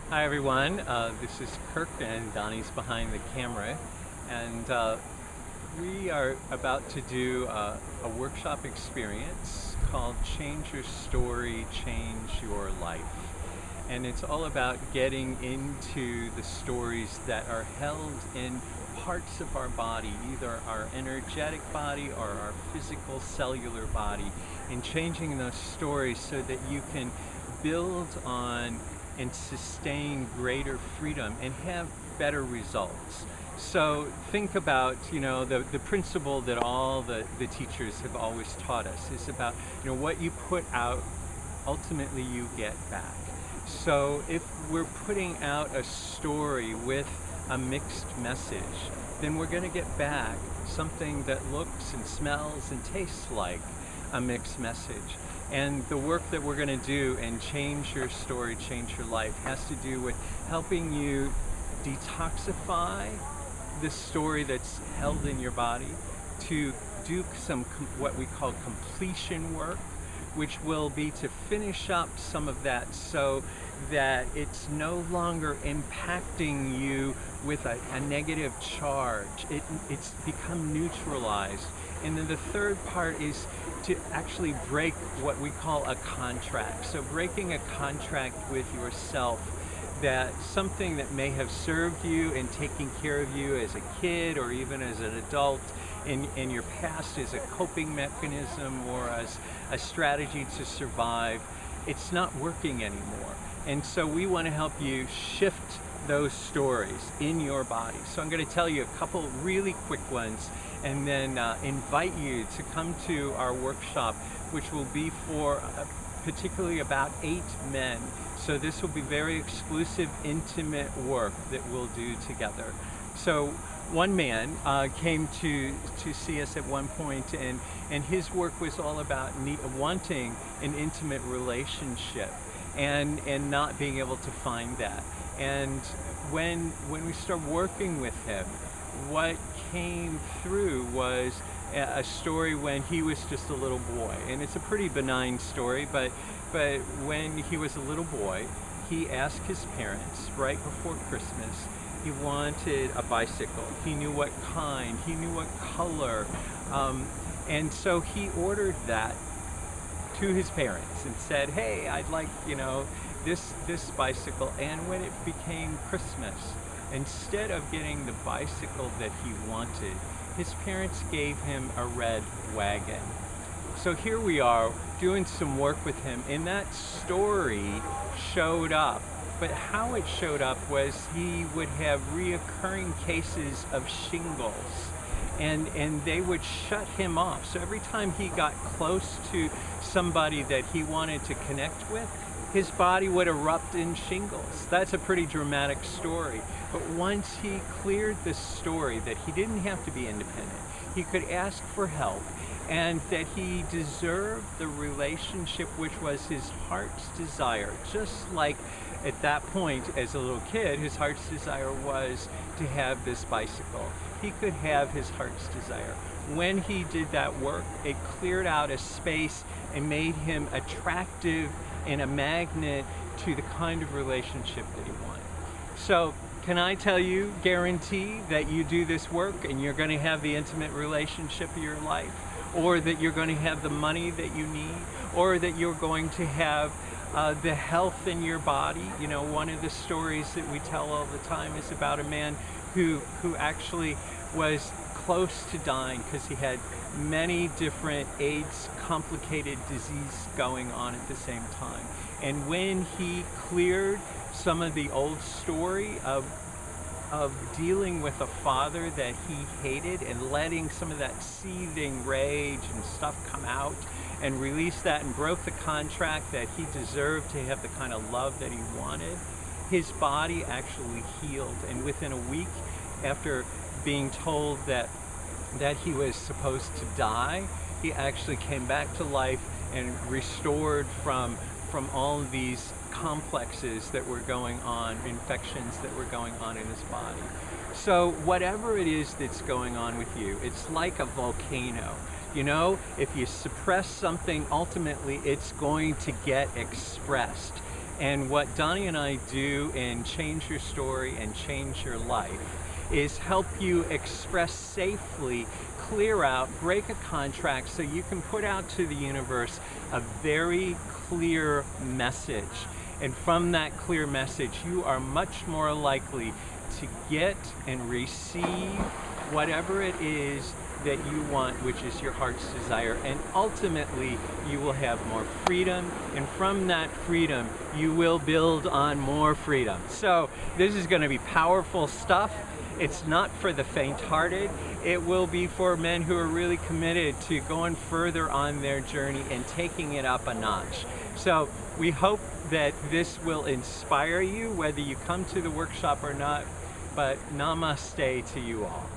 Hi everyone, this is Kirk and Donnie's behind the camera, and we are about to do a workshop experience called Change Your Story, Change Your Life. And it's all about getting into the stories that are held in parts of our body, either our energetic body or our physical cellular body, and changing those stories so that you can build on and sustain greater freedom and have better results. So think about, the principle that all the teachers have always taught us is about, what you put out, ultimately you get back. So if we're putting out a story with a mixed message, then we're going to get back something that looks and smells and tastes like a mixed message. And the work that we're going to do in Change Your Story, Change Your Life has to do with helping you detoxify the story that's held in your body, to do some what we call completion work, which will be to finish up some of that so that it's no longer impacting you with a negative charge. It's become neutralized. And then the third part is to actually break what we call a contract. So breaking a contract with yourself, that something that may have served you and taking care of you as a kid or even as an adult in your past as a coping mechanism or as a strategy to survive, it's not working anymore. And so we want to help you shift those stories in your body. So I'm going to tell you a couple really quick ones and then invite you to come to our workshop, which will be for particularly about 8 men. So this will be very exclusive, intimate work that we'll do together. So one man came to see us at one point, and his work was all about wanting an intimate relationship and not being able to find that. And when we started working with him, what came through was a story when he was just a little boy. And it's a pretty benign story, but when he was a little boy, he asked his parents right before Christmas, he wanted a bicycle. He knew what kind, he knew what color, and so he ordered that to his parents and said, hey, I'd like, this bicycle. And when it became Christmas, instead of getting the bicycle that he wanted, his parents gave him a red wagon. So here we are doing some work with him, and that story showed up. But how it showed up was he would have reoccurring cases of shingles, and they would shut him off. So every time he got close to somebody that he wanted to connect with, his body would erupt in shingles. That's a pretty dramatic story. But once he cleared the story that he didn't have to be independent, he could ask for help, and that he deserved the relationship which was his heart's desire. Just like at that point as a little kid, his heart's desire was to have this bicycle. He could have his heart's desire. When he did that work, it cleared out a space and made him attractive and a magnet to the kind of relationship that he wanted. So can I tell you, guarantee that you do this work and you're going to have the intimate relationship of your life, or that you're going to have the money that you need, or that you're going to have the health in your body. One of the stories that we tell all the time is about a man who actually was close to dying because he had many different AIDS complicated disease going on at the same time. And when he cleared some of the old story of dealing with a father that he hated and letting some of that seething rage and stuff come out and release that and broke the contract that he deserved to have the kind of love that he wanted, his body actually healed. And within a week, after being told that he was supposed to die, he actually came back to life and restored from all of these complexes that were going on, infections that were going on in his body. So whatever it is that's going on with you, it's like a volcano. If you suppress something, ultimately it's going to get expressed. And what Donnie and I do in Change Your Story and Change Your Life is help you express safely, clear out, break a contract so you can put out to the universe a very clear message. And from that clear message, you are much more likely to get and receive whatever it is that you want, which is your heart's desire. And ultimately, you will have more freedom. And from that freedom, you will build on more freedom. So this is going to be powerful stuff. It's not for the faint-hearted. It will be for men who are really committed to going further on their journey and taking it up a notch. So we hope that this will inspire you, whether you come to the workshop or not. But namaste to you all.